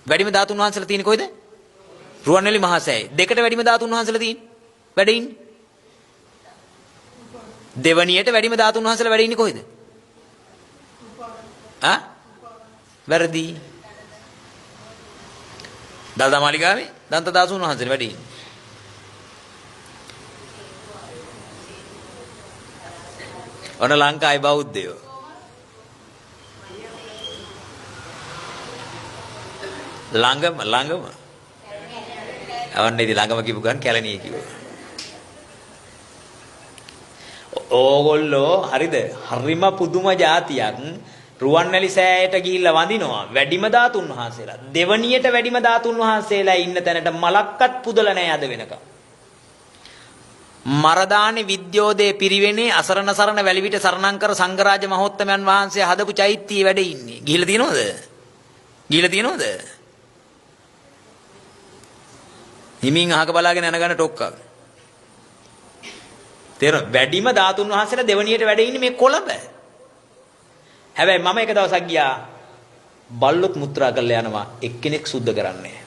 වැඩිම ධාතුන් වහන්සේලා තියෙන්නේ කොයිද? රුවන්වැලි මහා සෑයේ. දෙකට වැඩිම ධාතුන් වහන්සේලා තියෙන්නේ. වැඩ ඉන්නේ. දෙවණියට වැඩිම ධාතුන් වහන්සේලා වැඩ ඉන්නේ කොයිද? වැරදි. දල්දා මාලිගාවේ දන්ත ධාතුන් වහන්සේලා වැඩ ඉන්නේ. ඔන්න ලංකාවේ බෞද්ධයෝ. ළඟම. අවන්න ඉතින් ළඟම කිව්ව ගමන් කැලණිය කිව්වා. ඕගොල්ලෝ හරිද? හරිම පුදුම જાතියක්. රුවන්වැලි සෑයට ගිහිල්ලා වඳිනවා වැඩිම ධාතුන් වහන්සේලා. දෙවණියට වැඩිම ධාතුන් වහන්සේලා ඉන්න තැනට මලක්වත් පුදලා නැහැ අද වෙනකම්. මරදානේ විද්‍යෝදේ පිරිවෙනේ අසරණ සරණ වැලිවිට සරණංකර සංඝරාජ මහෝත්තමයන් වහන්සේ හදපු චෛත්‍යයේ වැඩ ඉන්නේ. ගිහිල්ලා තියෙනවද? ගිහිල්ලා තියෙනවද? හිමින් අහක බලාගෙන යන ගන්න ටොක්කක්. තේරෙනවද? වැඩිම ධාතුන් වහන්සේලා දෙවණියට වැඩ ඉන්නේ මේ කොළඹ. හැබැයි මම එක දවසක් ගියා බල්ලොත් මුත්‍රා කරලා යනවා එක්කෙනෙක් සුද්ධ කරන්නේ.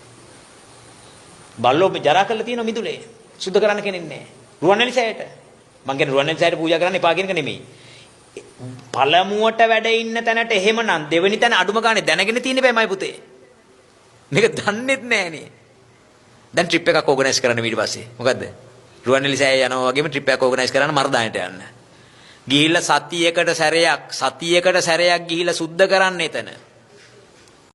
බල්ලෝ ජරා කරලා තියෙන මිදුලේ සුද්ධ කරන්න කෙනෙක් නැහැ. රුවන්වැලි සෑයට. මං කියන්නේ රුවන්වැලි සෑයට පූජා කරන්න එපා කියන එක නෙමෙයි. පළමුවට වැඩ ඉන්න තැනට එහෙමනම් දෙවෙනි තැන අඩුම ගානේ දැනගෙන තියෙන්න බෑ මයි පුතේ. මේක දන්නෙත් නෑනේ. දැන් ට්‍රිප් එකක් ඕගනයිස් කරන්න ඊට පස්සේ. මොකද්ද? රුවන්වැලි සෑය යනවා වගේම ට්‍රිප් එකක් ඕගනයිස් කරන්න මරදානට යන්න. ගිහිල්ලා සතියකට සැරයක් ගිහිල්ලා සුද්ධ කරන්න එතන.